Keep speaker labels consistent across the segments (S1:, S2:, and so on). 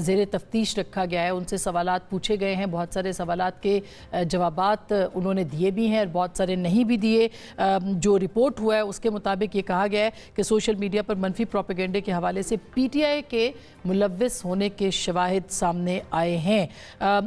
S1: زیر تفتیش رکھا گیا ہے. ان سے سوالات پوچھے گئے ہیں, بہت سارے سوالات کے جوابات انہوں نے دیے بھی ہیں اور بہت سارے نہیں بھی دیے. جو رپورٹ ہوا ہے اس کے مطابق یہ کہا گیا ہے کہ سوشل میڈیا پر منفی پروپیگنڈے کے حوالے سے پی ٹی آئی کے ملوث ہونے کے شواہد سامنے آئے ہیں.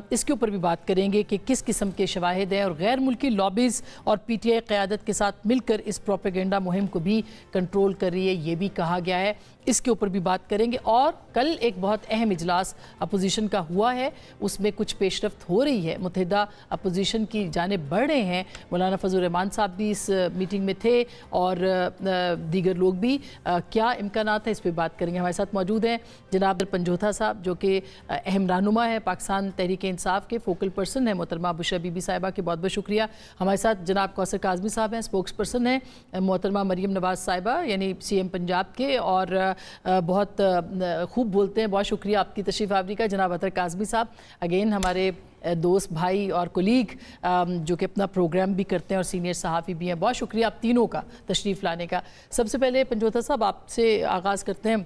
S1: اس کے اوپر بھی بات کریں گے کہ کس قسم کے شواہد ہیں, اور غیر ملکی لابیز اور پی ٹی آئی قیادت کے ساتھ مل کر اس پروپیگنڈا مہم کو بھی کنٹرول کر رہی ہے, یہ بھی کہا گیا ہے. اس کے اوپر بھی بات کریں گے. اور کل ایک بہت اہم اجلاس اپوزیشن کا ہوا ہے, اس میں کچھ پیش رفت ہو رہی ہے, متحدہ اپوزیشن کی جانب بڑھ رہے ہیں. مولانا فضل الرحمان صاحب بھی اس میٹنگ میں تھے اور دیگر لوگ بھی. کیا امکانات ہیں, اس پہ بات کریں گے. ہمارے ساتھ موجود ہیں جناب پنجوتھا صاحب جو کہ اہم رہنما ہے پاکستان تحریک انصاف کے, فوکل پرسن ہے. محترمہ بشرا بی بی صاحبہ کے بہت بہت شکریہ. ہمارے ساتھ جناب کوثر کاظمی صاحب ہیں, سپوکس پرسن ہیں. محترمہ مریم نواز صاحبہ یعنی سی ایم پنجاب کے اور بہت خوب بولتے ہیں, بہت شکریہ آپ کی تشریف آوری کا. جناب اطہر کاظمی صاحب اگین ہمارے دوست بھائی اور کولیگ جو کہ اپنا پروگرام بھی کرتے ہیں اور سینئر صحافی بھی ہیں, بہت شکریہ آپ تینوں کا تشریف لانے کا. سب سے پہلے پنجوتھا صاحب آپ سے آغاز کرتے ہیں.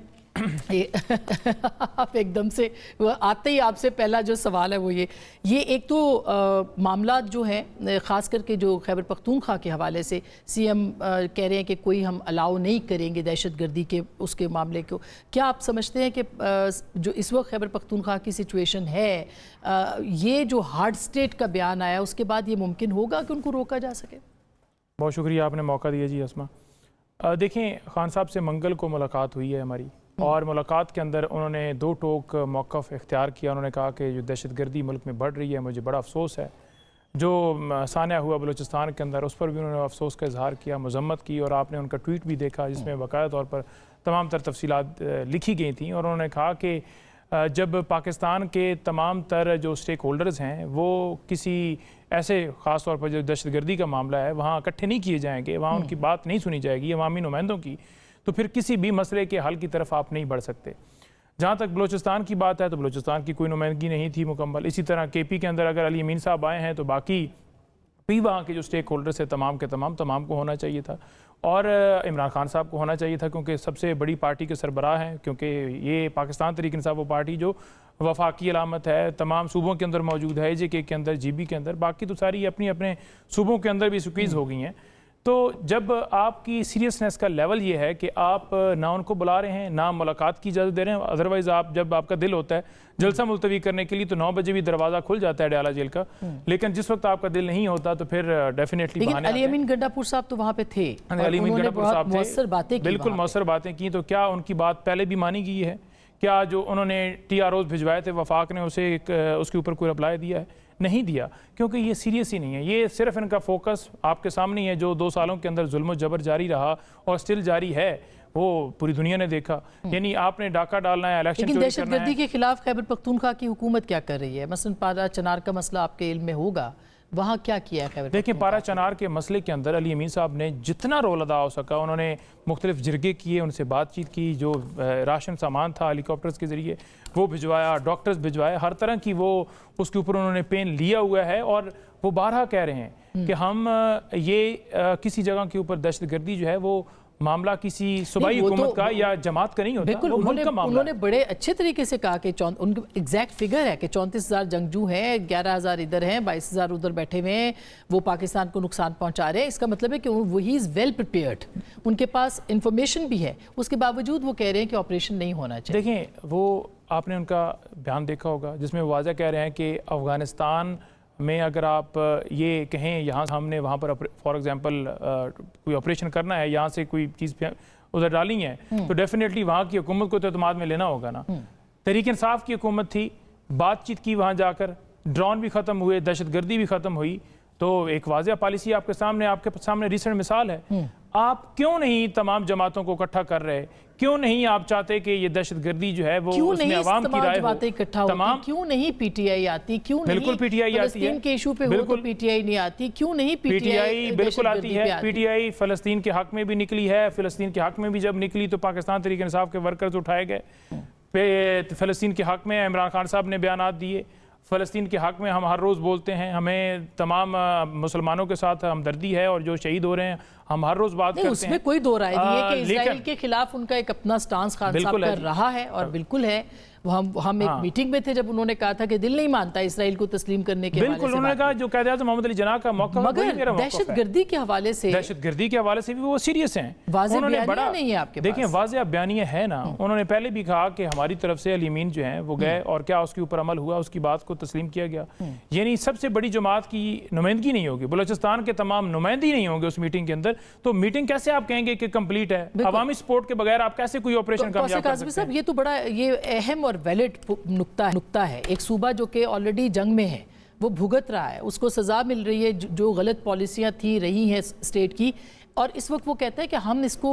S1: آپ ایک دم سے آتے ہی آپ سے پہلا جو سوال ہے وہ یہ ایک تو معاملات جو ہیں خاص کر کے جو خیبر پختونخوا کے حوالے سے سی ایم کہہ رہے ہیں کہ کوئی ہم الاؤ نہیں کریں گے دہشت گردی کے اس کے معاملے کو. کیا آپ سمجھتے ہیں کہ جو اس وقت خیبر پختونخوا کی سچویشن ہے, یہ جو ہارڈ سٹیٹ کا بیان آیا اس کے بعد یہ ممکن ہوگا کہ ان کو روکا جا سکے؟
S2: بہت شکریہ, آپ نے موقع دیا جی. اسما دیکھیں, خان صاحب سے منگل کو ملاقات ہوئی ہے ہماری, اور ملاقات کے اندر انہوں نے دو ٹوک موقف اختیار کیا. انہوں نے کہا کہ جو دہشت گردی ملک میں بڑھ رہی ہے, مجھے بڑا افسوس ہے. جو سانحہ ہوا بلوچستان کے اندر اس پر بھی انہوں نے افسوس کا اظہار کیا, مذمت کی, اور آپ نے ان کا ٹویٹ بھی دیکھا جس میں باقاعدہ طور پر تمام تر تفصیلات لکھی گئی تھیں. اور انہوں نے کہا کہ جب پاکستان کے تمام تر جو سٹیک ہولڈرز ہیں وہ کسی ایسے خاص طور پر جو دہشت گردی کا معاملہ ہے وہاں اکٹھے نہیں کیے جائیں گے, وہاں ان کی بات نہیں سنی جائے گی عوامی نمائندوں کی, تو پھر کسی بھی مسئلے کے حل کی طرف آپ نہیں بڑھ سکتے. جہاں تک بلوچستان کی بات ہے تو بلوچستان کی کوئی نمائندگی نہیں تھی مکمل. اسی طرح کے پی کے اندر اگر علی امین صاحب آئے ہیں تو باقی بھی وہاں کے جو سٹیک ہولڈرز ہیں تمام کے تمام کو ہونا چاہیے تھا, اور عمران خان صاحب کو ہونا چاہیے تھا کیونکہ سب سے بڑی پارٹی کے سربراہ ہیں, کیونکہ یہ پاکستان تحریک انصاف وہ پارٹی جو وفاقی علامت ہے, تمام صوبوں کے اندر موجود ہے, جے کے اندر, جی بی کے اندر, باقی تو ساری اپنے صوبوں کے اندر بھی سکویز ہو گئی ہیں. تو جب آپ کی سیریسنس کا لیول یہ ہے کہ آپ نہ ان کو بلا رہے ہیں نہ ملاقات کی اجازت دے رہے ہیں, ادروائز جب آپ کا دل ہوتا ہے جلسہ ملتوی کرنے کے لیے تو 9 بجے بھی دروازہ کھل جاتا ہے ڈیالہ جیل کا, لیکن جس وقت آپ کا دل نہیں ہوتا تو پھر ڈیفینیٹلی
S1: لیکن علی امین گنڈا پور صاحب تو وہاں پہ تھے,
S2: علی امین گنڈا پور صاحب
S1: مؤثر باتیں کی,
S2: بالکل مؤثر باتیں کی. تو کیا ان کی بات پہلے بھی مانی گئی ہے؟ کیا جو انہوں نے ٹی آر اوز بھجوائے تھے وفاق نے اس کے اوپر کوئی رپلائی دیا ہے؟ نہیں دیا, کیونکہ یہ سیریس ہی نہیں ہے. یہ صرف ان کا فوکس آپ کے سامنے ہی ہے. جو 2 سالوں کے اندر ظلم و جبر جاری رہا اور سٹل جاری ہے وہ پوری دنیا نے دیکھا. یعنی آپ نے ڈاکہ ڈالنا ہے, الیکشن
S1: لیکن دہشت گردی کے خلاف خیبر پختونخوا کی حکومت کیا کر رہی ہے؟ مثلا پارا چنار کا مسئلہ آپ کے علم میں ہوگا, وہاں کیا کیا ہے خیبر؟
S2: دیکھیں, پارا چنار کے مسئلے کے اندر علی امین صاحب نے جتنا رول ادا ہو سکا, انہوں نے مختلف جرگے کیے, ان سے بات چیت کی, جو راشن سامان تھا ہیلی کاپٹرز کے ذریعے وہ بھجوایا, ڈاکٹرز بھجوائے, ہر طرح کی وہ اس کے اوپر انہوں نے پین لیا ہوا ہے. اور وہ بارہا کہہ رہے ہیں کہ ہم یہ کسی جگہ کے اوپر دہشت گردی جو ہے وہ معاملہ کسی صوبائی حکومت کا یا جماعت کا نہیں ہوتا,
S1: بالکل.
S2: وہ ملک کا معاملہ.
S1: انہوں نے بڑے اچھے طریقے سے کہا کہ ان کا ایگزیکٹ فگر ہے کہ 34,000 جنگجو ہیں, 11,000 ادھر ہیں, 22,000 ادھر بیٹھے ہوئے ہیں, وہ پاکستان کو نقصان پہنچا رہے ہیں. اس کا مطلب ہے کہ وہ ہی از ویل پریپیئرڈ, ان کے پاس انفارمیشن بھی ہے, اس کے باوجود وہ کہہ رہے ہیں کہ آپریشن نہیں ہونا چاہیے.
S2: دیکھیں, وہ آپ نے ان کا بیان دیکھا ہوگا جس میں واضح کہہ رہے ہیں کہ افغانستان میں اگر آپ یہ کہیں یہاں ہم نے وہاں پر فار ایگزامپل کوئی آپریشن کرنا ہے, یہاں سے کوئی چیز ادھر ڈالنی ہے, تو ڈیفینیٹلی وہاں کی حکومت کو تو اعتماد میں لینا ہوگا نا. تحریک انصاف کی حکومت تھی, بات چیت کی وہاں جا کر, ڈرون بھی ختم ہوئے, دہشت گردی بھی ختم ہوئی, تو ایک واضح پالیسی آپ کے سامنے ریسنٹ مثال ہے. آپ کیوں نہیں تمام جماعتوں کو اکٹھا کر رہے؟ کیوں نہیں آپ چاہتے کہ یہ دہشت گردی جو ہے وہ اس میں عوام کی رائے ہو؟
S1: تمام کیوں نہیں پی ٹی آئی آتی؟ کیوں نہیں
S2: بالکل پی ٹی آئی آتی ہے,
S1: فلسطین کے ایشو پہ ہو تو پی ٹی آئی نہیں آتی؟ کیوں نہیں پی ٹی آئی
S2: بالکل آتی ہے؟ پی ٹی آئی فلسطین کے حق میں بھی نکلی ہے, فلسطین کے حق میں بھی جب نکلی تو پاکستان تحریک انصاف کے ورکرز اٹھائے گئے, فلسطین کے حق میں عمران خان صاحب نے بیانات دیے, فلسطین کے حق میں ہم ہر روز بولتے ہیں, ہمیں تمام مسلمانوں کے ساتھ ہمدردی ہے, اور جو شہید ہو رہے ہیں ہم ہر روز بات کرتے ہیں.
S1: اس میں کوئی دو رائے نہیں ہے کہ اسرائیل کے خلاف ان کا ایک اپنا سٹانس خان صاحب کر رہا ہے, اور بالکل ہے, ہم ایک میٹنگ میں تھے جب انہوں نے کہا تھا کہ دل نہیں مانتا اسرائیل کو تسلیم کرنے کے حوالے سے.
S2: بالکل انہوں نے کہا جو قائد اعظم محمد علی جناح کا موقف ہے وہی میرا موقف ہے.
S1: دہشت گردی کے حوالے سے بھی وہ سیریس ہیں. واضح بیانیہ نہیں ہے آپ کے پاس.
S2: دیکھیں واضح بیانیہ ہے نا. انہوں نے پہلے بھی کہا کہ ہماری طرف سے الیمین جو ہیں وہ گئے اور کیا اس کے اوپر عمل ہوا, اس کی بات کو تسلیم کیا گیا. یعنی سب سے بڑی جماعت کی نمائندگی نہیں ہوگی, بلوچستان کے تمام نمائندگی نہیں ہوں گے اس میٹنگ کے اندر, تو میٹنگ کیسے آپ کہیں گے کہ کمپلیٹ ہے؟ عوامی سپورٹ کے بغیر آپ کیسے کوئی آپریشن کامیاب کر سکتے ہیں؟
S1: یہ تو بڑا یہ اہم اور ویلڈ نقطہ ہے. ایک صوبہ جو کہ آلریڈی جنگ میں ہے, وہ بھگت رہا ہے, اس کو سزا مل رہی ہے جو غلط پالیسیاں تھی رہی ہیں اسٹیٹ کی, اور اس وقت وہ کہتا ہے کہ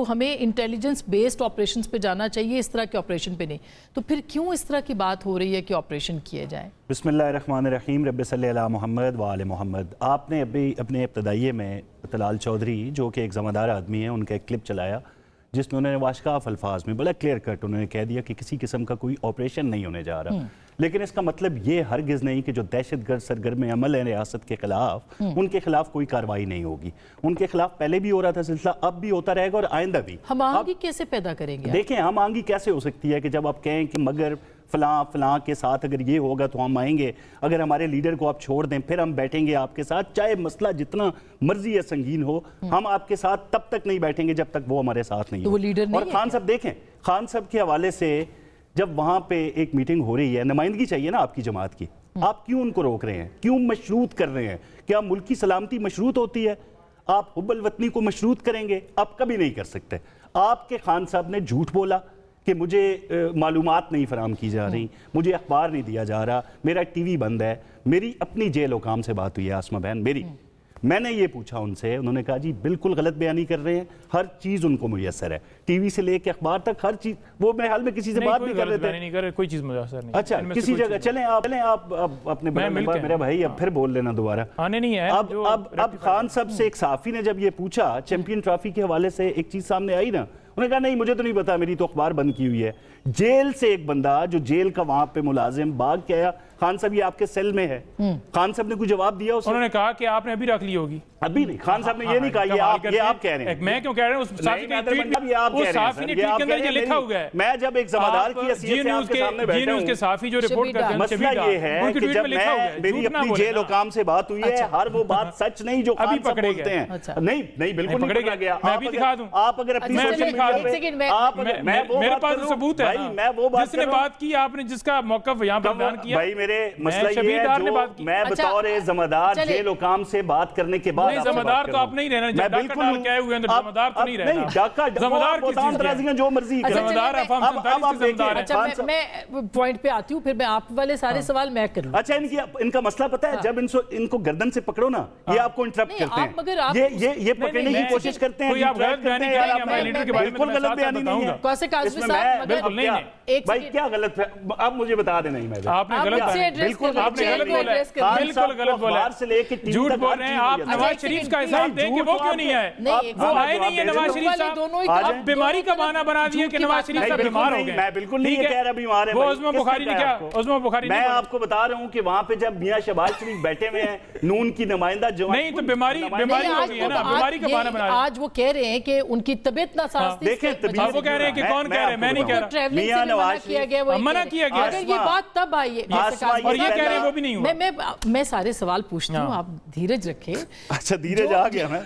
S1: ہمیں انٹیلیجنس بیسڈ آپریشنز پہ جانا چاہیے, اس طرح کے آپریشن پہ نہیں. تو پھر کیوں اس طرح کی بات ہو رہی ہے کہ آپریشن کیے جائیں؟
S3: بسم اللہ الرحمن الرحیم. رب صلی علی محمد وآل محمد. آپ نے ابھی اپنے ابتدائیے میں طلال چودھری جو کہ ایک ذمہ دار آدمی ہے, ان کا ایک کلپ چلایا جس میں انہوں نے واشکاف الفاظ میں بڑا کلیئر کٹ انہوں نے کہہ دیا کہ کسی قسم کا کوئی آپریشن نہیں ہونے جا رہا. لیکن اس کا مطلب یہ ہرگز نہیں کہ جو دہشت گرد سرگرم عمل ہے ریاست کے خلاف, ان کے خلاف کوئی کارروائی نہیں ہوگی. ان کے خلاف پہلے بھی ہو رہا تھا سلسلہ, اب بھی ہوتا رہے گا اور آئندہ بھی.
S1: ہم آہنگی کیسے پیدا کریں گے؟
S3: دیکھیں ہم آہنگی کیسے ہو سکتی ہے کہ جب آپ کہیں کہ مگر فلاں کے ساتھ اگر یہ ہوگا تو ہم آئیں گے, اگر ہمارے لیڈر کو آپ چھوڑ دیں پھر ہم بیٹھیں گے آپ کے ساتھ, چاہے مسئلہ جتنا مرضی ہے سنگین ہو, ہم آپ کے ساتھ تب تک نہیں بیٹھیں گے جب تک وہ ہمارے ساتھ نہیں ہو. اور خان صاحب دیکھیں, خان صاحب کے حوالے سے جب وہاں پہ ایک میٹنگ ہو رہی ہے, نمائندگی چاہیے نا آپ کی جماعت کی, آپ کیوں ان کو روک رہے ہیں, کیوں مشروط کر رہے ہیں؟ کیا ملکی سلامتی مشروط ہوتی ہے؟ آپ حب الوطنی کو مشروط کریں گے؟ آپ کبھی نہیں کر سکتے. آپ کے خان صاحب نے جھوٹ بولا کہ مجھے معلومات نہیں فراہم کی جا رہی, مجھے اخبار نہیں دیا جا رہا, میرا ٹی وی بند ہے. میری اپنی جیل حکام سے بات ہوئی ہے, آسمہ بہن میری, میں نے یہ پوچھا ان سے, انہوں نے کہا جی بالکل غلط بیانی کر رہے ہیں, ہر چیز ان کو میسر ہے, ٹی وی سے لے کے اخبار تک ہر چیز. وہ میں حال میں کسی سے بات نہیں کر رہے تھے,
S2: کوئی چیز میسر نہیں.
S3: اچھا کسی جگہ چلیں آپ اپنے میرا بھائی اب پھر بول لینا دوبارہ.
S2: آنے نہیں ہے.
S3: اب خان صاحب سے ایک صحافی نے جب یہ پوچھا چیمپئن ٹرافی کے حوالے سے, ایک چیز سامنے آئی نا, انہوں نے کہا نہیں مجھے تو نہیں پتا, میری تو اخبار بند کی ہوئی ہے. جیل سے ایک بندہ جو جیل کا وہاں پہ ملازم بھاگ کے آیا, خان صاحب یہ آپ کے سیل میں ہے, خان صاحب نے کوئی جواب دیا اسے؟
S2: انہوں نے کہا کہ آپ نے ابھی رکھ لی ہوگی.
S3: ابھی نہیں, خان صاحب نے یہ نہیں کہا, یہ آپ کہہ رہے ہیں.
S2: میں کیوں کہہ رہا ہوں, اس صحافی کے ٹویٹ کے اندر یہ لکھا ہوا ہے.
S3: میں جب ایک ذمہ دار کی حیثیت سے آپ کے سامنے بیٹھا ہوں,
S2: کے صحافی جو رپورٹ کرتے ہیں,
S3: مسئلہ یہ ہے کہ جب میری اپنی جیل حکام سے بات ہوئی ہے, ہر وہ بات سچ نہیں جو خان صاحب بولتے ہیں. نہیں بالکل نہیں پکڑا گیا.
S2: میں ابھی دکھا دوں,
S3: آپ اگر اپنی سوشل میڈیا پہ,
S2: میرے پاس ثبوت ہے, جس نے بات کی, آپ نے جس کا موقف یہاں پر بیان کیا.
S3: بھائی میرے مسئلہ یہ ہے جو میں بطور ذمہ دار جیل حکام سے بات کرنے کے بعد
S2: ذمہ دار تو آپ نہیں رہنا,
S3: میں بالکل
S2: ذمہ دار تو نہیں رہنا.
S3: ذمہ دار بہتان ترازیاں جو مرضی
S2: ذمہ دار ہے.
S1: اچھا میں پوائنٹ پہ آتی ہوں, پھر میں آپ والے سارے سوال میں کر لوں.
S3: اچھا ان کا مسئلہ پتہ ہے, جب ان کو گردن سے پکڑو نا, یہ آپ کو انٹرپٹ کرتے ہیں, یہ پکڑنے کی کوشش کرتے ہیں, بالکل غلط بیانی نہیں ہے. بھائی کیا غلط ہے, آپ مجھے بتا دیں. نہیں میں
S2: آپ نے بالکل غلط بولا, جھوٹ بول رہے ہیں آپ. نواز شریف کا حساب دیں کہ وہ کیوں نہیں ہے, وہ آئے نہیں ہے نواز شریف صاحب. اب بیماری کا بہانہ بنا دیے کہ نواز شریف صاحب بیمار ہو گئے.
S3: میں بالکل نہیں کہہ رہا بیمار ہے.
S2: وہ عظمہ بخاری نے کیا, عظمہ بخاری
S3: میں آپ کو بتا رہا ہوں کہ وہاں پہ جب میاں شہباز شریف بیٹھے ہوئے ہیں, نون کی نمائندہ جو
S2: نہیں, تو بیماری ہو گئی ہے نا, بیماری کا بہانہ بنا.
S1: آج وہ کہہ رہے ہیں کہ ان کی طبیعت ناساز تھی.
S3: دیکھیں
S2: وہ کہہ رہے ہیں کہ کون کہہ رہے ہیں, میں نہیں کہہ رہا.
S3: میاں نواز
S1: کیا گیا, وہ
S2: منع کیا گیا.
S1: اگر یہ بات تب آئی ہے,
S2: اور یہ کہہ رہے ہیں وہ بھی نہیں ہوا.
S1: میں سارے سوال پوچھتی ہوں, آپ دھیرج رکھیں.
S3: اچھا دھیرج آ گیا میں.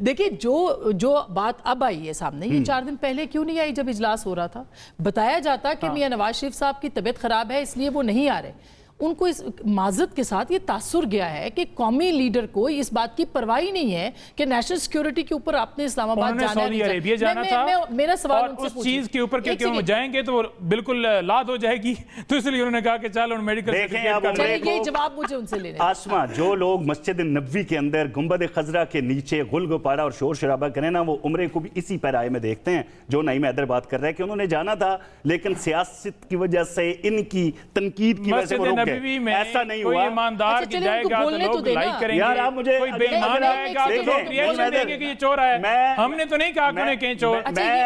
S1: دیکھیں جو بات اب آئی ہے سامنے, یہ 4 دن پہلے کیوں نہیں آئی جب اجلاس ہو رہا تھا؟ بتایا جاتا کہ میاں نواز شریف صاحب کی طبیعت خراب ہے اس لیے وہ نہیں آ رہے. ان کو اس معذرت کے ساتھ یہ تاثر گیا ہے کہ قومی لیڈر کو اس بات کی پرواہ نہیں ہے کہ نیشنل سیکیورٹی کے اوپر آپ نے اسلام آباد جانا ہے.
S2: سعودی عربیہ جانا تھا,
S1: میرا سوال ان سے
S2: اس چیز کے اوپر کہ وہ جائیں گے تو وہ بالکل لاد ہو جائے گی, تو اس لیے انہوں نے کہا کہ چلو میڈیکل
S1: یہ جواب مجھے ان سے لینے.
S3: آسمہ, جو لوگ مسجد نبوی کے اندر گنبد خضرا کے نیچے غل گپارا اور شور شرابہ کریں نا, وہ عمرے کو بھی اسی پیرائے میں دیکھتے ہیں جو نعیم حیدر بات کر رہے ہیں کہ انہوں نے جانا تھا لیکن سیاست کی وجہ سے, ان کی تنقید کی وجہ سے وہ رک گئے. ایسا نہیں ہوا.
S2: کوئی ایماندار کی جائے گا تو لوگ لائک کریں گے.
S3: یار آپ مجھے
S2: کوئی بے ایمان آئے گا تو لوگ ریاکشن دیں گے کہ یہ چور ہے. ہم نے تو نہیں کہا کہ انہیں کہیں چور,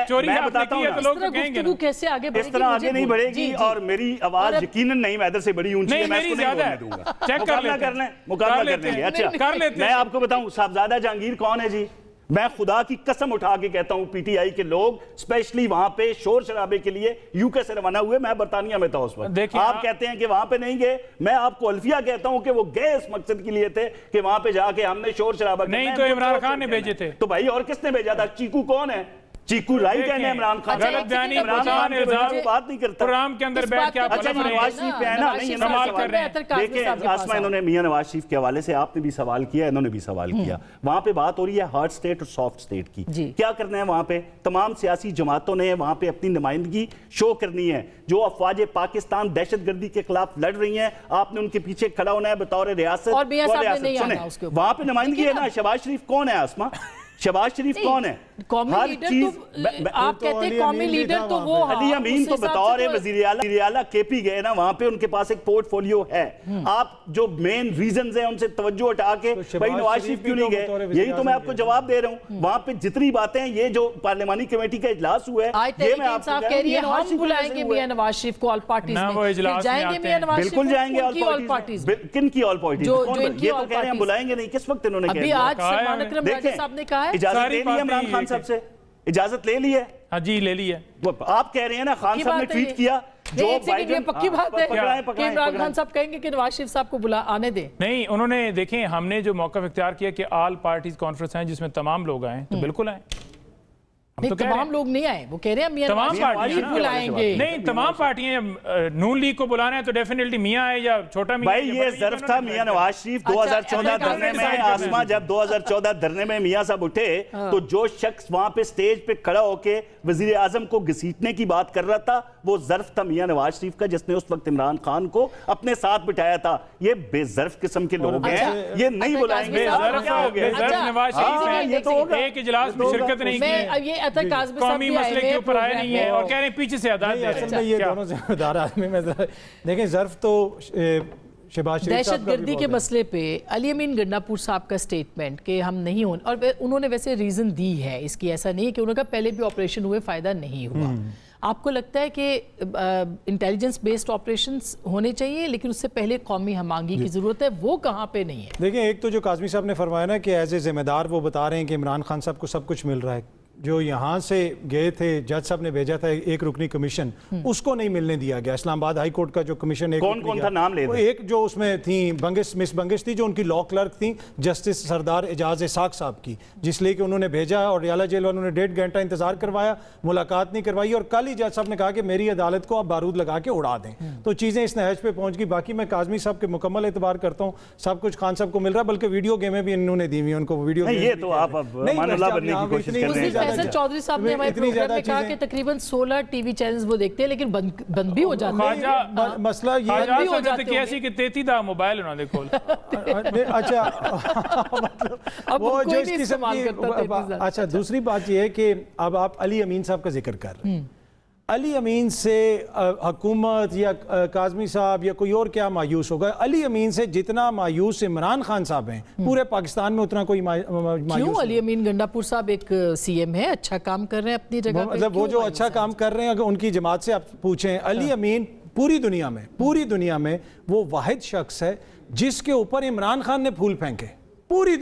S2: چوری آپ نے کی ہے تو لوگ کہیں گے.
S3: اس طرح آگے نہیں بڑھے گی, اور میری آواز یقیناً نعیم حیدر سے بڑی اونچی ہے, میں اس کو نہیں بولنے دوں گا.
S2: چیک کر لیں,
S3: مقابلہ کر لیں گے. اچھا میں آپ کو بتاؤں صاحبزادہ جہانگیر کون ہے جی؟ میں خدا کی قسم اٹھا کے کہتا ہوں پی ٹی آئی کے لوگ اسپیشلی وہاں پہ شور شرابے کے لیے یو کے سے روانہ ہوئے. میں برطانیہ میں تھا اس وقت. آپ کہتے ہیں کہ وہاں پہ نہیں گئے. میں آپ کو الفیہ کہتا ہوں کہ وہ گئے اس مقصد کے لیے تھے کہ وہاں پہ جا کے ہم نے شور شرابہ کرنا.
S2: نہیں تو عمران خان نے بھیجے تھے.
S3: تو بھائی اور کس نے بھیجا تھا؟ چیکو کون ہے؟ چیکو رائٹ ہے عمران خان.
S2: غلط بیانی عمران خان
S3: بات نہیں کرتا.
S2: پروگرام کے اندر بیٹھ کے آپ
S3: نواز شریف پہ ہے نا, نہیں
S2: سوال کر رہے ہیں.
S3: دیکھیں آسمہ, انہوں نے میاں نواز شریف کے حوالے سے آپ نے بھی سوال کیا, انہوں نے بھی سوال کیا. وہاں پہ بات ہو رہی ہے ہارڈ سٹیٹ اور سافٹ سٹیٹ کی. کیا کرنا ہے وہاں پہ؟ تمام سیاسی جماعتوں نے وہاں پہ اپنی نمائندگی شو کرنی ہے. جو افواج پاکستان دہشت گردی کے خلاف لڑ رہی ہیں, آپ نے ان کے پیچھے کھڑا ہونا ہے بطور ریاست. وہاں پہ نمائندگی ہے نا. شہباز شریف کون ہے آسمہ؟ شہباز شریف کون ہے؟
S1: قومی لیڈر تو آپ کہتے ہیں قومی لیڈر تو وہ
S3: علی امین تو بطور وزیر اعلیٰ کے پی گئے نا, وہاں پہ ان کے پاس ایک پورٹ فولیو ہے. آپ جو مین ریزنز ہیں ان سے توجہ ہٹا کے بھائی نواز شریف کیوں نہیں گئے, یہی تو میں آپ کو جواب دے رہا ہوں. وہاں پہ جتنی باتیں یہ جو پارلیمانی کمیٹی کا اجلاس ہوا ہے, یہ میں آپ کو
S1: کہہ رہی ہے ہم بلائیں گے میاں نواز شریف کو آل پارٹیز میں. جائیں گے میاں نواز شریف؟
S3: بالکل جائیں گے آل پارٹیز. کن کی آل پارٹیز؟ یہ تو کہہ رہے ہیں ہم بلائیں گے نہیں. کس وقت انہوں نے کہا؟
S1: ابھی آج سلمان اکرم راجہ صاحب نے کہا ہے
S3: اجازت لے لی عمران خان صاحب سے, اجازت لے لی ہے.
S2: ہاں جی لے لی ہے.
S3: آپ کہہ رہے ہیں نا خان صاحب نے ٹویٹ کیا جو بائیڈن,
S1: پکی بات ہے کہ عمران خان صاحب کہیں گے کہ نواز شریف صاحب کو آنے دیں.
S2: نہیں, انہوں نے دیکھیں ہم نے جو موقف اختیار کیا کہ آل پارٹیز کانفرنس ہیں جس میں تمام لوگ آئیں, تو بالکل آئیں.
S1: تمام لوگ نہیں آئے, وہ کہہ رہے ہیں میاں نواز شریف بلائیں گے.
S2: نہیں, تمام پارٹیاں, نون لیگ کو بلانا ہے تو ڈیفینیٹلی میاں آئے یا چھوٹا میاں.
S3: بھائی یہ ظرف تھا میاں نواز شریف 2014 دھرنے میں. آسمہ جب 2014 دھرنے میں میاں صاحب اٹھے تو جو شخص وہاں پہ سٹیج پہ کھڑا ہو کے وزیر اعظم کو گھسیٹنے کی بات کر رہا تھا, وہ ظرف تھا میاں نواز شریف کا, جس نے اس وقت عمران خان کو اپنے ساتھ بٹھایا تھا. یہ بے ظرف قسم کے لوگ ہیں, یہ نہیں بلائیں گے.
S2: نواز شریف نے ایک اجلاس میں شرکت نہیں کی, قومی مسئلے کے اوپر آئے نہیں ہیں اور کہہ رہے ہیں پیچھے سے عدالت.
S4: اصل میں یہ دونوں ذمہ دار آدمی میں دیکھیں, ظرف تو شہباز شریف
S1: دہشت گردی کے مسئلے پہ علی امین گنڈاپور صاحب کا سٹیٹمنٹ کہ ہم نہیں ہوں, اور انہوں نے ویسے ریزن دی ہے اس کی, ایسا نہیں ہے کہ انہوں نے کہا پہلے بھی آپریشن ہوئے فائدہ نہیں ہوا. آپ کو لگتا ہے کہ انٹیلیجنس بیسڈ آپریشنز ہونے چاہیے لیکن اس سے پہلے قومی ہم آہنگی کی ضرورت ہے, وہ کہاں پہ نہیں ہے؟
S4: دیکھیں ایک تو جو کاظمی صاحب نے فرمایا نا کہ ایز اے ذمہ دار وہ بتا رہے ہیں کہ عمران خان صاحب کو سب کچھ مل رہا ہے. جو یہاں سے گئے تھے, جج صاحب نے بھیجا تھا ایک رکنی کمیشن, اس کو نہیں ملنے دیا گیا. اسلام آباد ہائی کورٹ کا جو کمیشن
S3: کون تھا نام لے دیں؟
S4: ایک جو اس میں تھیں مس بنگش تھی جو ان کی لا کلرک تھیں, جسٹس سردار اعجاز اسحاق صاحب کی, جس لیے کہ انہوں نے بھیجا اور ریالہ جیل والوں نے 1.5 گھنٹہ انتظار کروایا, ملاقات نہیں کروائی, اور کل ہی جج صاحب نے کہا کہ میری عدالت کو آپ بارود لگا کے اڑا دیں. تو چیزیں اس نہج پہ پہنچ گئی. باقی میں کاظمی صاحب کے مکمل اعتبار کرتا ہوں, سب کچھ خان صاحب کو مل رہا ہے, بلکہ ویڈیو گیمیں بھی انہوں نے دی ہوئی, ان کو ویڈیو گیم.
S3: یہ تو آپ مان اللہ بننے کی کوشش کر رہے ہیں.
S1: فیصل چودھری صاحب نے ہمارے پروگرام میں کہا کہ تقریباً 16 ٹی وی چینلز وہ دیکھتے ہیں لیکن بند بھی ہو جاتے ہیں.
S4: مسئلہ یہ
S1: بھی ہو جاتے ہیں
S2: ایسی کہ 33 دا موبائل انہوں نے کھول.
S4: اچھا وہ جو اس قسم کی. اچھا دوسری بات یہ ہے کہ اب آپ علی امین صاحب کا ذکر کر رہے ہیں. علی امین سے حکومت یا کاظمی صاحب یا کوئی اور کیا مایوس ہوگا؟ علی امین سے جتنا مایوس عمران خان صاحب ہیں پورے پاکستان میں اتنا کوئی مایوس.
S1: کیوں؟ علی امین گنڈاپور صاحب ایک سی ایم ہے, اچھا کام کر رہے ہیں اپنی جگہ,
S4: مطلب وہ جو اچھا کام کر رہے ہیں اگر ان کی جماعت سے آپ پوچھیں, علی امین پوری دنیا میں وہ واحد شخص ہے جس کے اوپر عمران خان نے پھول پھینکے. پوری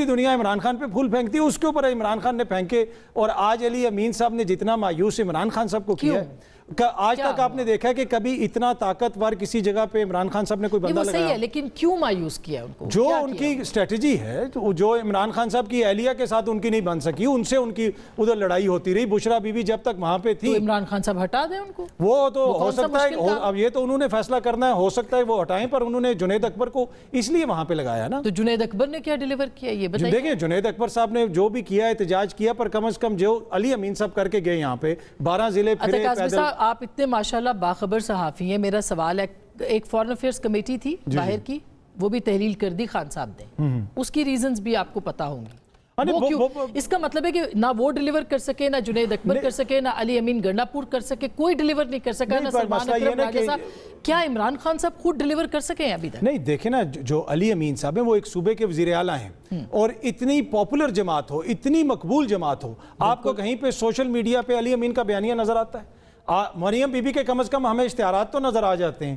S4: دنیا عمران خان پہ پھول پھینکتی ہے, اس کے اوپر عمران خان نے پھینکے. اور آج علی امین صاحب نے جتنا مایوس عمران خان صاحب کو کیا ہے, آج تک آپ نے دیکھا کہ کبھی اتنا طاقتور کسی جگہ پہ عمران خان صاحب نے کوئی بندہ لگایا؟
S1: صحیح ہے, لیکن کیوں مایوس کیا ان کو؟
S4: جو ان کی اسٹریٹجی ہے, جو عمران خان صاحب کی اہلیہ کے ساتھ ان کی نہیں بن سکی, ان سے ان کی ادھر لڑائی ہوتی رہی. بشرا بی بی جب تک وہاں پہ تھی,
S1: عمران خان صاحب ہٹا دیں ان کو.
S4: وہ تو ہو سکتا ہے, اب یہ تو انہوں نے فیصلہ کرنا ہے, ہو سکتا ہے وہ ہٹائیں, پر انہوں نے جنید اکبر کو اس لیے وہاں پہ لگایا نا.
S1: تو جنید اکبر نے کیا ڈیلیور کیا یہ بتائیے.
S4: دیکھیں جنید اکبر صاحب نے جو بھی کیا, احتجاج کیا, پر کم از کم جو علی امین صاحب کر کے گئے یہاں پہ 12 ضلع پھرے پیدل.
S1: آپ اتنے ماشاءاللہ باخبر صحافی ہیں, میرا سوال ہے, ایک فورن افیئرز کمیٹی تھی باہر کی, وہ بھی تحلیل کر دی خان صاحب نے, اس کی ریزنز بھی آپ کو پتا ہوں گی. اس کا مطلب ہے کہ نہ وہ ڈیلیور کر سکے, نہ جنید اکبر کر سکے, نہ علی امین گنڈاپور کر سکے, کوئی ڈیلیور نہیں کر سکا, نہ سلمان اکرم راجہ صاحب. کیا عمران خان صاحب خود ڈیلیور کر سکے ہیں ابھی تک؟
S4: نہیں, دیکھیں نا, جو علی امین صاحب ہیں وہ ایک صوبے کے وزیر اعلیٰ ہیں, اور اتنی پاپولر جماعت ہو, اتنی مقبول جماعت ہو, آپ کو کہیں پہ سوشل میڈیا پہ علی امین کا بیانیہ نظر آتا ہے؟ مریم بی بی کے کم از کم ہمیں اشتہارات تو نظر آ جاتے ہیں.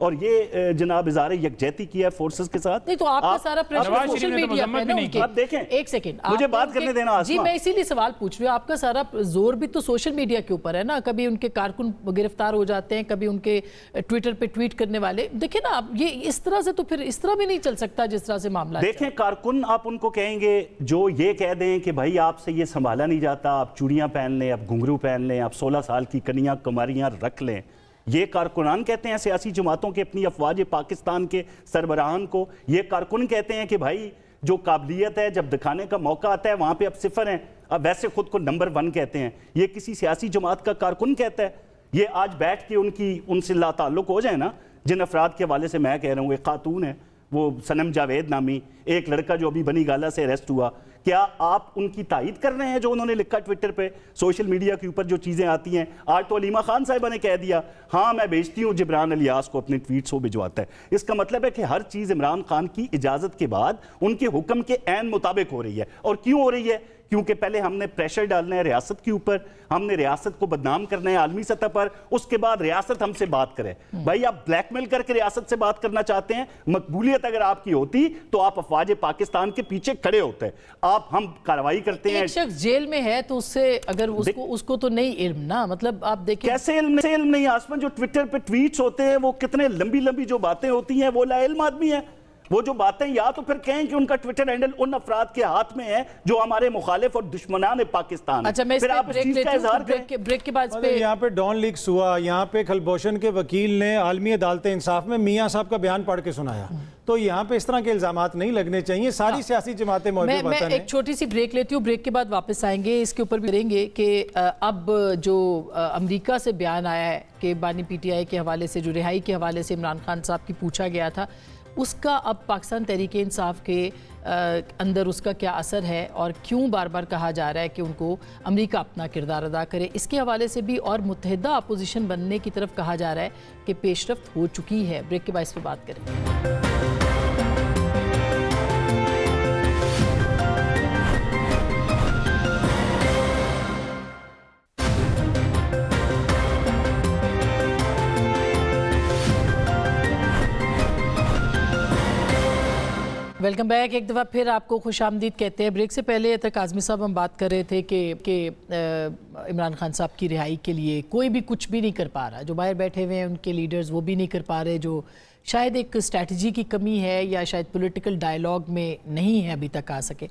S3: اور یہ جناب اظہار یکجہتی کیا ہے فورسز کے ساتھ.
S1: نہیں تو آپ کا سارا پریشر
S2: نواز
S1: سوشل
S2: شریف نے تو
S1: میڈیا پہ
S2: مذمت
S1: نا
S2: بھی نہیں
S1: ان کے.
S2: کی.
S3: آپ دیکھیں
S1: ایک سیکنڈ
S3: مجھے بات کرنے دینا
S1: جی
S3: آسما.
S1: میں اسی لیے سوال پوچھ رہی ہوں, آپ کا سارا زور بھی تو سوشل میڈیا کے اوپر ہے نا. کبھی ان کے کارکن گرفتار ہو جاتے ہیں, کبھی ان کے ٹویٹر پہ ٹویٹ کرنے والے. دیکھیں نا آپ یہ اس طرح سے تو پھر اس طرح بھی نہیں چل سکتا جس طرح سے معاملہ.
S3: دیکھیں کارکن آپ ان کو کہیں گے جو یہ کہہ دیں کہ بھائی آپ سے یہ سنبھالا نہیں جاتا, آپ چوڑیاں پہن لیں, آپ گھنگرو پہن لیں, آپ 16 سال کی کنیاں کماریاں رکھ لیں. یہ کارکنان کہتے ہیں سیاسی جماعتوں کے اپنی افواج پاکستان کے سربراہان کو. یہ کارکن کہتے ہیں کہ بھائی جو قابلیت ہے جب دکھانے کا موقع آتا ہے وہاں پہ اب صفر ہیں, اب ویسے خود کو نمبر 1 کہتے ہیں. یہ کسی سیاسی جماعت کا کارکن کہتا ہے. یہ آج بیٹھ کے ان سے لا تعلق ہو جائے نا, جن افراد کے حوالے سے میں کہہ رہا ہوں, ایک خاتون ہے وہ سنم جاوید نامی, ایک لڑکا جو ابھی بنی گالا سے اریسٹ ہوا. کیا آپ ان کی تائید کر رہے ہیں جو انہوں نے لکھا ٹویٹر پہ, سوشل میڈیا کے اوپر جو چیزیں آتی ہیں؟ آج تو علیمہ خان صاحبہ نے کہہ دیا ہاں میں بھیجتی ہوں, جبران الیاس کو اپنے ٹویٹس وہ بھجواتا ہے. اس کا مطلب ہے کہ ہر چیز عمران خان کی اجازت کے بعد ان کے حکم کے عین مطابق ہو رہی ہے. اور کیوں ہو رہی ہے؟ کیونکہ پہلے ہم نے پریشر ڈالنا ہے ریاست کے اوپر, ہم نے ریاست کو بدنام کرنا ہے عالمی سطح پر, اس کے بعد ریاست ہم سے بات کرے. بھائی آپ بلیک میل کر کے ریاست سے بات کرنا چاہتے ہیں, مقبولیت اگر آپ کی ہوتی تو آپ افواج پاکستان کے پیچھے کھڑے ہوتے. ہم کارروائی کرتے ہیں.
S1: ایک شخص جیل میں ہے تو اس سے اگر اس کو تو نہیں علم نا, مطلب آپ دیکھیں
S3: کیسے علم نہیں آسمان. جو ٹویٹر پہ ٹویٹس ہوتے ہیں وہ کتنے لمبی جو باتیں ہوتی ہیں, وہ لا علم آدمی ہے. وہ جو باتیں یا تو پھر کہیں کہ ان کا ٹویٹر ہینڈل ان افراد کے ہاتھ میں ہے جو ہمارے مخالف اور دشمنان پاکستان ہیں.
S1: اچھا میں اس
S3: پھر
S1: پہ
S3: آپ اس
S1: بریک
S3: چیز کا
S1: لیتی
S3: اظہار
S1: ہوں,
S3: کریں.
S1: بریک کے بعد اس پہ
S4: یہاں پہ ڈان لیکس ہوا, یہاں پہ کھلبوشن کے وکیل نے عالمی عدالت انصاف میں میاں صاحب کا بیان پڑھ کے سنایا. تو یہاں پہ اس طرح کے الزامات نہیں لگنے چاہیے. ساری سیاسی جماعتیں موجود
S1: میں ایک چھوٹی سی بریک لیتی ہوں, بریک کے بعد واپس آئیں گے. اس کے اوپر بھی کریں گے کہ اب جو امریکہ سے بیان آیا ہے کہ بانی پی ٹی آئی کے حوالے سے, جو رہائی کے حوالے سے عمران خان صاحب کی پوچھا گیا تھا, اس کا اب پاکستان تحریک انصاف کے اندر اس کا کیا اثر ہے, اور کیوں بار بار کہا جا رہا ہے کہ ان کو امریکہ اپنا کردار ادا کرے, اس کے حوالے سے بھی, اور متحدہ اپوزیشن بننے کی طرف کہا جا رہا ہے کہ پیش رفت ہو چکی ہے. بریک کے بعد اس پہ بات کریں گے. Welcome back. ایک دفعہ پھر آپ کو خوش آمدید کہتے ہیں. بریک سے پہلے تک کاظمی صاحب ہم بات کر رہے تھے کہ عمران خان صاحب کی رہائی کے لیے کوئی بھی کچھ بھی نہیں کر پا رہا. جو باہر بیٹھے ہوئے ہیں ان کے لیڈرز وہ بھی نہیں کر پا رہے, جو شاید ایک اسٹریٹجی کی کمی ہے یا شاید پولیٹیکل ڈائیلاگ میں نہیں ہے ابھی تک آ سکے.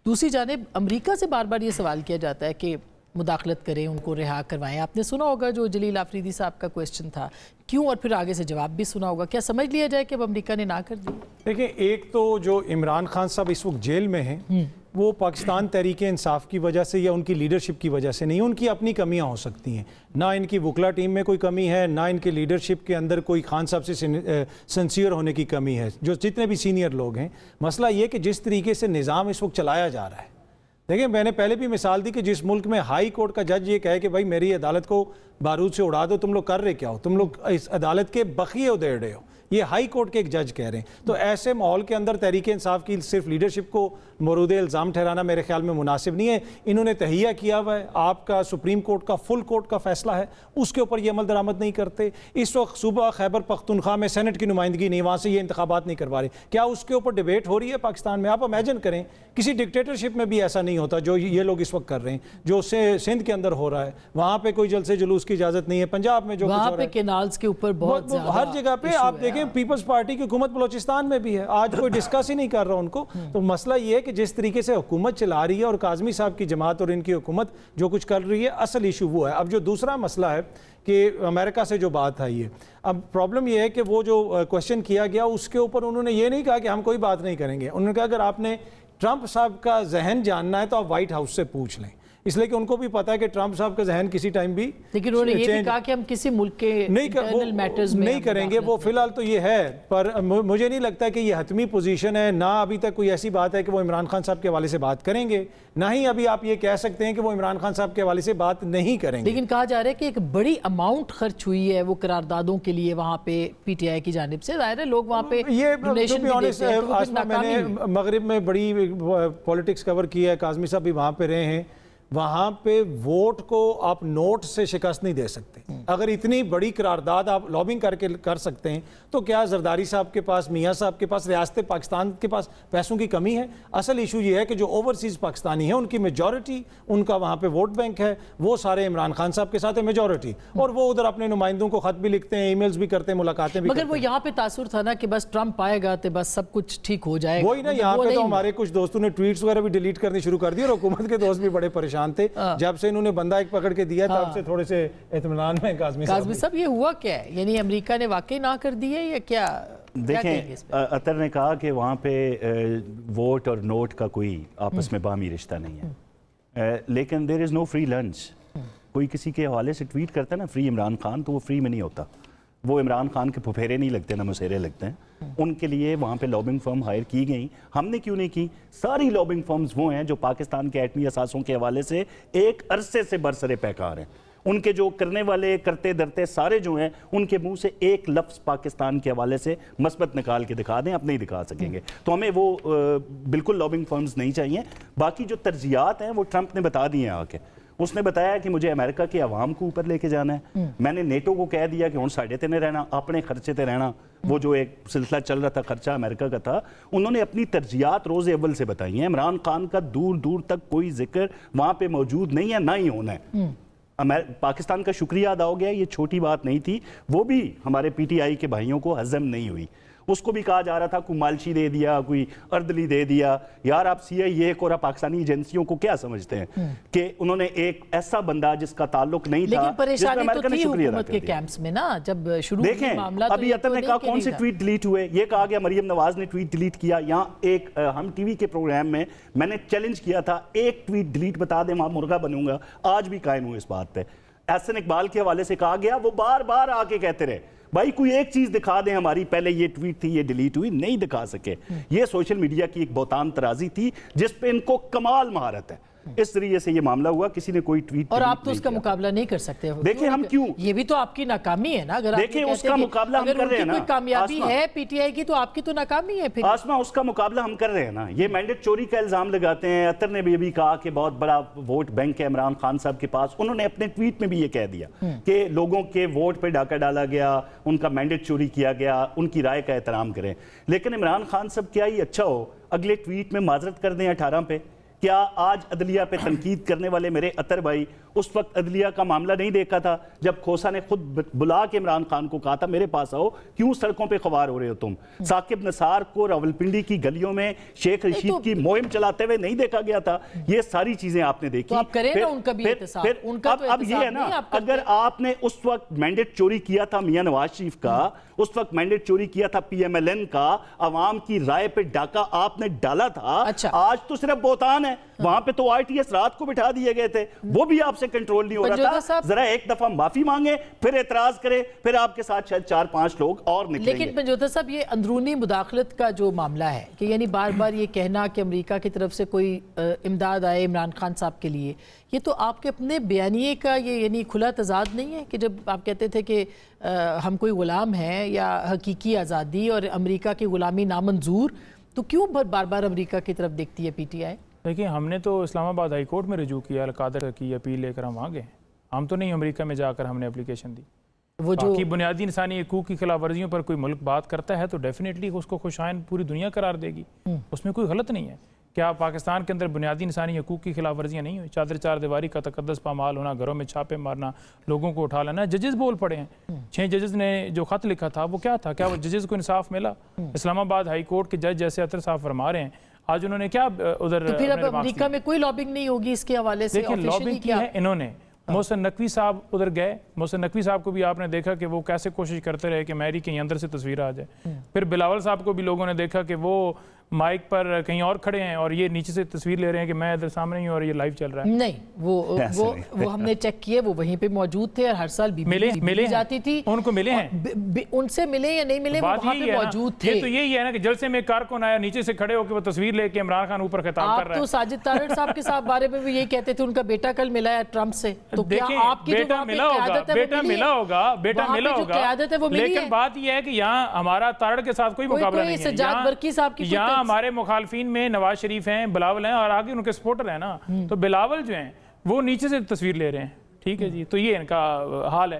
S1: دوسری جانب امریکہ سے بار بار یہ سوال کیا جاتا ہے کہ مداخلت کریں, ان کو رہا کروائیں. آپ نے سنا ہوگا جو جلیل آفریدی صاحب کا کویسچن تھا, کیوں, اور پھر آگے سے جواب بھی سنا ہوگا. کیا سمجھ لیا جائے کہ اب امریکہ نے نہ کر دی؟
S4: دیکھیں, ایک تو جو عمران خان صاحب اس وقت جیل میں ہیں وہ پاکستان تحریک انصاف کی وجہ سے یا ان کی لیڈرشپ کی وجہ سے نہیں, ان کی اپنی کمیاں ہو سکتی ہیں. نہ ان کی وکلا ٹیم میں کوئی کمی ہے, نہ ان کی لیڈرشپ کے اندر کوئی خان صاحب سے سنسیئر ہونے کی کمی ہے, جو جتنے بھی سینئر لوگ ہیں. مسئلہ یہ کہ جس طریقے سے نظام اس وقت چلایا جا رہا ہے, دیکھیں میں نے پہلے بھی مثال دی کہ جس ملک میں ہائی کورٹ کا جج یہ کہے کہ بھائی میری عدالت کو بارود سے اڑا دو, تم لوگ کر رہے کیا ہو, تم لوگ اس عدالت کے بخیے ادھیڑ رہے ہو, یہ ہائی کورٹ کے ایک جج کہہ رہے ہیں. تو ایسے ماحول کے اندر تحریک انصاف کی صرف لیڈرشپ کو مورد الزام ٹھہرانا میرے خیال میں مناسب نہیں ہے. انہوں نے تہیہ کیا ہوا ہے, آپ کا سپریم کورٹ کا فل کورٹ کا فیصلہ ہے, اس کے اوپر یہ عمل درآمد نہیں کرتے. اس وقت صوبہ خیبر پختونخوا میں سینٹ کی نمائندگی نہیں, وہاں سے یہ انتخابات نہیں کروا رہے. کیا اس کے اوپر ڈیبیٹ ہو رہی ہے پاکستان میں؟ آپ امیجن کریں کسی ڈکٹیٹرشپ میں بھی ایسا نہیں ہوتا جو یہ لوگ اس وقت کر رہے ہیں, جو سندھ کے اندر ہو رہا ہے. وہاں پہ کوئی جلسے جلوس کی اجازت نہیں ہے. پنجاب میں جو
S1: وہاں پہ کینالز کے اوپر بہت زیادہ
S4: ہر جگہ پہ آپ دیکھیں, پیپلز پارٹی کی حکومت بلوچستان میں بھی ہے, آج کوئی ڈسکس ہی نہیں کر رہا ان کو. تو مسئلہ یہ ہے کہ جس طریقے سے حکومت چلا رہی ہے اور کاظمی صاحب کی جماعت اور ان کی حکومت جو کچھ کر رہی ہے, اصل ایشو وہ ہے. اب جو دوسرا مسئلہ ہے کہ امریکہ سے جو بات آئی ہے, اب پرابلم یہ ہے کہ وہ جو کویسچن کیا گیا اس کے اوپر انہوں نے یہ نہیں کہا کہ ہم کوئی بات نہیں کریں گے. انہوں نے کہا اگر آپ نے ٹرمپ صاحب کا ذہن جاننا ہے تو آپ وائٹ ہاؤس سے پوچھ لیں, اس لیے کہ ان کو بھی پتا ہے کہ ٹرمپ صاحب کا ذہن کسی ٹائم بھی,
S1: لیکن انہوں نے یہ بھی کہا کہ ہم کسی ملک کے انٹرنل میٹرز میں
S4: نہیں کریں گے. وہ فی الحال تو یہ ہے, پر مجھے نہیں لگتا کہ یہ حتمی پوزیشن ہے. نہ ابھی تک کوئی ایسی بات ہے کہ وہ عمران خان صاحب کے حوالے سے بات کریں گے, نہ ہی ابھی آپ یہ کہہ سکتے ہیں کہ وہ عمران خان صاحب کے حوالے سے بات نہیں کریں گے.
S1: لیکن کہا جا رہا ہے کہ ایک بڑی اماؤنٹ خرچ ہوئی ہے وہ قراردادوں کے لیے وہاں پہ پی ٹی آئی کی جانب سے. ظاہر ہے لوگ وہاں پہ ڈونیشن بھی دیتے ہیں.
S4: میں نے مغرب میں بڑی پولیٹکس کور کی ہے, کاظمی صاحب بھی وہاں پہ رہے ہیں. وہاں پہ ووٹ کو آپ نوٹ سے شکست نہیں دے سکتے. اگر اتنی بڑی قرارداد آپ لابنگ کر کے کر سکتے ہیں تو کیا زرداری صاحب کے پاس، میاں صاحب کے پاس، ریاست پاکستان کے پاس پیسوں کی کمی ہے؟ اصل ایشو یہ ہے کہ جو اوورسیز پاکستانی ہیں ان کی میجورٹی، ان کا وہاں پہ ووٹ بینک ہے، وہ سارے عمران خان صاحب کے ساتھ ہے میجورٹی، اور وہ ادھر اپنے نمائندوں کو خط بھی لکھتے ہیں، ای میلز بھی کرتے ہیں، ملاقاتیں بھی کرتے ہیں۔
S1: مگر وہ یہاں پہ تاثر تھا نا کہ بس ٹرمپ آئے گا تو بس سب کچھ ٹھیک ہو جائے گا،
S4: وہی نا، یہاں پہ تو ہمارے کچھ دوستوں نے ٹویٹس وغیرہ بھی ڈیلیٹ کرنی شروع کر دی اور حکومت کے دوست بھی بڑے پریشان تھے جب سے انہوں نے بندہ ایک پکڑ کے دیا تب سے تھوڑے سے اطمینان میں کاظمی
S1: صاحب یہ ہوا کیا ہے؟ یعنی امریکہ نے واقعی نہ کر دی ہے یا کیا؟
S3: دیکھیں اطہر نے کہا کہ وہاں پہ ووٹ اور نوٹ کا کوئی آپس میں باہمی رشتہ نہیں ہے، لیکن دیر از نو فری لنچ۔ کوئی کسی کے حوالے سے ٹویٹ کرتا ہے نا فری عمران خان، تو وہ فری میں نہیں ہوتا، وہ عمران خان کے پھپھیرے نہیں لگتے، نہ مسیرے لگتے ہیں۔ ان کے لیے وہاں پہ لابنگ فرم ہائر کی گئی۔ ہم نے کیوں نہیں کی؟ ساری لابنگ فرمز وہ ہیں جو پاکستان کے ایٹمی اثاثوں کے حوالے سے ایک عرصے سے برسر پیکار ہیں۔ ان کے جو کرنے والے، کرتے درتے سارے جو ہیں، ان کے منہ سے ایک لفظ پاکستان کے حوالے سے مثبت نکال کے دکھا دیں، اب نہیں دکھا سکیں گے۔ تو ہمیں وہ بالکل لابنگ فرمز نہیں چاہیے۔ باقی جو ترجیحات ہیں وہ ٹرمپ نے بتا دی ہیں آ کے۔ اس نے بتایا کہ مجھے امریکہ کے عوام کو اوپر لے کے جانا ہے، میں نے نیٹو کو کہہ دیا کہ ہن ساڈے تے نہیں رہنا، اپنے خرچے تے رہنا۔ وہ جو ایک سلسلہ چل رہا تھا خرچہ امریکہ کا تھا، انہوں نے اپنی ترجیحات روز اول سے بتائی ہیں۔ عمران خان کا دور دور تک کوئی ذکر وہاں پہ موجود نہیں ہے، نہ ہی ہونا ہے۔ پاکستان کا شکریہ ادا ہو گیا، یہ چھوٹی بات نہیں تھی، وہ بھی ہمارے پی ٹی آئی کے بھائیوں کو ہضم نہیں ہوئی۔ اس کو بھی کہا جا رہا تھا کوئی مالشی دے دیا، کوئی اردلی دے دیا۔ یار آپ سی آئی اے کو اور پاکستانی ایجنسیوں کو کیا سمجھتے ہیں کہ انہوں نے ایک ایسا بندہ جس کا تعلق نہیں تھا،
S1: لیکن پریشانی تو تھی حکومت کے کیمپس میں نا جب شروع
S3: دیکھیں ابھی عطر نے کہا کون سے ٹویٹ ڈیلیٹ ہوئے، یہ کہا گیا مریم نواز نے ٹویٹ ڈیلیٹ کیا۔ یہاں ایک ہم ٹی وی کے پروگرام میں میں نے چیلنج کیا تھا ایک ٹویٹ ڈیلیٹ بتا دیں وہاں مرغا بنوں گا، آج بھی قائم ہوں اس بات پہ۔ احسن اقبال کے حوالے سے کہا گیا، وہ بار بار آ کے کہتے رہے بھائی کوئی ایک چیز دکھا دیں ہماری، پہلے یہ ٹویٹ تھی یہ ڈیلیٹ ہوئی، نہیں دکھا سکے۔ یہ سوشل میڈیا کی ایک بہتان ترازی تھی جس پہ ان کو کمال مہارت ہے۔ اس ذریعے سے یہ معاملہ ہوا، کسی نے کوئی ٹویٹ
S1: اور آپ تو اس کا مقابلہ نہیں کر سکتے۔
S3: دیکھیں ہم کیوں،
S1: یہ بھی تو آپ کی ناکامی ہے نا، اگر
S3: دیکھیں اس کا مقابلہ ہم کر رہے ہیں نا،
S1: کوئی کامیابی ہے پی ٹی آئی کی تو آپ کی تو ناکامی ہے پھر۔
S3: آسما اس کا مقابلہ ہم کر رہے ہیں نا، یہ مینڈیٹ چوری کا الزام لگاتے ہیں۔ عطر نے بھی کہا کہ بہت بڑا ووٹ بینک ہے عمران خان صاحب کے پاس، انہوں نے اپنے ٹویٹ میں بھی یہ کہہ دیا کہ لوگوں کے ووٹ پہ ڈاکہ ڈالا گیا، ان کا مینڈیٹ چوری کیا گیا، ان کی رائے کا احترام کریں۔ لیکن عمران خان صاحب کیا یہ اچھا ہو اگلے ٹویٹ میں معذرت کر دیں 18 پہ؟ کیا آج عدلیہ پہ تنقید کرنے والے میرے عطر بھائی اس وقت عدلیہ کا معاملہ نہیں دیکھا تھا جب کھوسا نے خود بلا کے عمران خان کو کہا تھا میرے پاس آؤ، کیوں سڑکوں پہ خوار ہو رہے ہو تم؟ ثاقب نثار کو راولپنڈی کی گلیوں میں شیخ رشید کی مہم چلاتے ہوئے نہیں دیکھا گیا تھا؟ یہ ساری چیزیں آپ نے دیکھی۔
S1: تو آپ کریں نا ان کا بھی احتساب، ان کا تو
S3: اب یہ ہے نا، اگر آپ نے اس وقت مینڈیٹ چوری کیا تھا میاں نواز شریف کا، اس وقت مینڈیٹ چوری کیا تھا پی ایم ایل این کا، عوام کی رائے پہ ڈاکہ آپ نے ڈالا تھا، آج تو صرف بہتان ہے۔ وہاں پہ تو آئی ٹی ایس رات کو بٹھا دیے گئے تھے، وہ بھی آپ سے کنٹرول نہیں ہو رہا تھا۔ ذرا ایک دفعہ معافی مانگے، پھر اعتراض کرے، پھر آپ کے ساتھ شاید 4-5 لوگ اور نکلیں گے۔
S1: لیکن پنجوتا صاحب یہ اندرونی مداخلت کا جو معاملہ ہے کہ یعنی بار بار یہ کہنا کہ امریکہ کی طرف سے کوئی امداد آئے عمران خان صاحب کے لیے، یہ تو آپ کے اپنے بیانیے کا یہ یعنی کھلا تضاد نہیں ہے کہ جب آپ کہتے تھے کہ ہم کوئی غلام ہیں یا حقیقی آزادی اور امریکہ کی غلامی نامنظور، تو کیوں بار بار امریکہ کی طرف دیکھتی ہے پی ٹی آئی؟
S2: دیکھیں ہم نے تو اسلام آباد ہائی کورٹ میں رجوع کیا، القادر کی اپیل لے کر ہم آ گئے، ہم تو نہیں امریکہ میں جا کر ہم نے اپلیکیشن دی۔ وہ جو باقی بنیادی انسانی حقوق کی خلاف ورزیوں پر کوئی ملک بات کرتا ہے تو ڈیفینیٹلی اس کو خوشائن پوری دنیا قرار دے گی، اس میں کوئی غلط نہیں ہے۔ کیا پاکستان کے اندر بنیادی انسانی حقوق کی خلاف ورزیاں نہیں ہوئی؟ چادر چار دیواری کا تقدس پامال ہونا، گھروں میں چھاپے مارنا، لوگوں کو اٹھا لینا، ججز بول پڑے ہیں۔ 6 ججز نے جو خط لکھا تھا وہ کیا تھا؟ کیا وہ ججز کو انصاف ملا؟ اسلام آباد ہائی کورٹ کے جج جیسے عطر صاحب فرما رہے ہیں، آج انہوں نے کیا ادھر
S1: تو پھر اب امریکہ میں کوئی لابنگ نہیں ہوگی اس کے حوالے سے؟
S2: دیکھیں لابنگ کی ہے انہوں نے، محسن نقوی صاحب ادھر گئے، محسن نقوی صاحب کو بھی آپ نے دیکھا کہ وہ کیسے کوشش کرتے رہے کہ میری کہیں اندر سے تصویر آ جائے۔ پھر بلاول صاحب کو بھی لوگوں نے دیکھا کہ وہ مائک پر کہیں اور کھڑے ہیں اور یہ نیچے سے تصویر لے رہے ہیں کہ میں ادھر سامنے ہی ہوں اور یہ لائیو چل رہا ہے۔
S1: نہیں وہ ہم نے چیک کیے، وہ وہیں پہ موجود تھے اور ہر سال ملے جاتی تھی۔
S2: ان کو ملے ہیں،
S1: ان سے ملے یا نہیں ملے، وہ وہاں پہ موجود تھے۔
S2: یہ تو یہی ہے نا کہ جلسے میں کارکن آیا نیچے سے کھڑے ہو کے وہ تصویر لے کے عمران خان اوپر خطاب کر رہا ہے۔
S1: آپ تو ساجد طارڑ صاحب کے بارے میں بھی یہی کہتے تھے ان کا بیٹا کل ملا ہے ٹرمپ سے، تو کیا آپ کی جو وہاں پہ قیادت ہے
S2: بیٹا ملا ہوگا، لیکن بات یہ ہے کہ یہاں ہمارا طارڑ کے ساتھ کوئی مقابلہ نہیں ہے۔
S1: سجاد برقی صاحب کی
S2: یہاں ہمارے مخالفین میں نواز شریف ہیں، بلاول ہیں اور آگے ان کے سپورٹر ہیں نا، تو بلاول جو ہیں وہ نیچے سے تصویر لے رہے ہیں، ٹھیک ہے جی، تو یہ ان کا حال ہے۔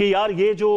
S3: کہ یار یہ جو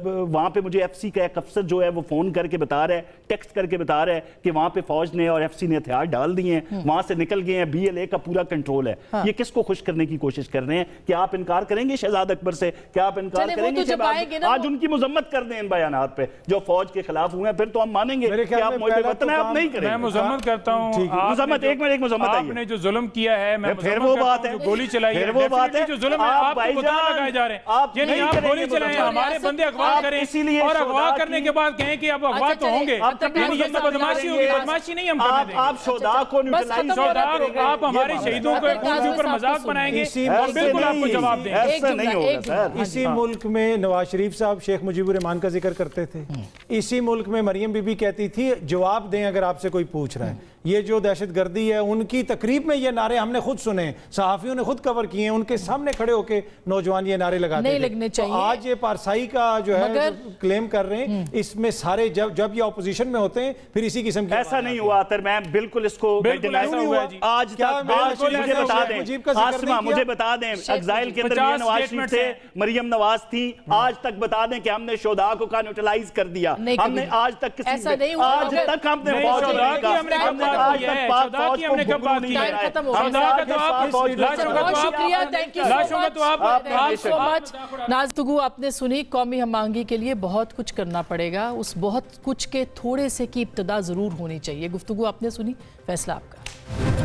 S3: وہاں پہ مجھے ایف سی کا ایک افسر جو ہے وہ فون کر کے بتا رہا ہے, ٹیکسٹ کر کے بتا رہا ہے کہ وہاں پہ فوج نے اور ایف سی نے ہتھیار ڈال دیے ہیں, وہاں سے نکل گئے ہیں, بی ایل اے کا پورا کنٹرول ہے. یہ کس کو خوش کرنے کی کوشش کر رہے ہیں؟ کہ آپ انکار کریں گے شہزاد اکبر سے؟ کیا آپ انکار کریں گے کہ آج ان کی مذمت کر دیں ان بیانات پہ جو فوج کے خلاف ہوئے ہیں؟ پھر تو ہم مانیں گے کہ آپ محب وطن ہیں, آپ نہیں کریں.
S2: میں مذمت کرتا ہوں,
S3: مذمت ایک مذمت
S2: آپ نے جو ظلم کیا ہے, میں
S3: پھر وہ بات ہے,
S2: گولی چلائی ہے,
S3: وہ بات ہے
S2: جو ظلم ہے آپ کو بتانا لگائے جا رہے ہیں, یعنی آپ گولی چلائیں, ہمارے بندے اغوا کریں اور اغوا کرنے کے بعد کہیں کہ اب اغوا تو ہوں گے, یعنی یہ تو بدماشی ہوگی. بدماشی نہیں ہم کرنے دیں گے.
S3: آپ شہداء کو نیوٹرلائز
S2: شہداء, آپ ہمارے شہیدوں کے اوپر مذاق بنائیں گے اور بالکل آپ کو جواب دیں گے.
S3: ایسا نہیں ہوگا سر.
S4: اسی ملک میں نواز شریف صاحب شیخ مجیب الرحمان کا ذکر کرتے تھے, اسی ملک میں مریم بی بی کہتی تھی جواب دیں اگر آپ سے کوئی پوچھ رہا ہے. یہ جو دہشت گردی ہے ان کی تقریب میں یہ نعرے ہم نے خود سنے, صحافیوں نے خود کور کیے ہیں, ان کے سامنے کھڑے ہو کے نوجوان یہ نعرے لگاتے تھے. تو آج یہ پارسائی کا جو ہے کلیم کر رہے ہیں, اس میں سارے جب یہ اپوزیشن میں ہوتے ہیں پھر اسی قسم کی
S3: ایسا نہیں ہوا. میں بالکل اس کو آج تک مجھے بتا دیں آسمہ, مجھے بتا دیں ایگزائل کے اندر یہ نواز شریف تھے, مریم نواز تھی, آج تک بتا دیں کہ ہم نے شہداء کو کا نیوٹرلائز کر دیا. ہم نے آج تک کسی آج تک ہم نے فوج کو نہیں کہا, آج تک پاک فوج کو بھگو نہیں
S1: رہا. گفتگو آپ نے سنی. قومی ہم آہنگی کے لیے بہت کچھ کرنا پڑے گا, اس بہت کچھ کے تھوڑے سے کی ابتدا ضرور ہونی چاہیے. گفتگو آپ نے سنی, فیصلہ آپ کا.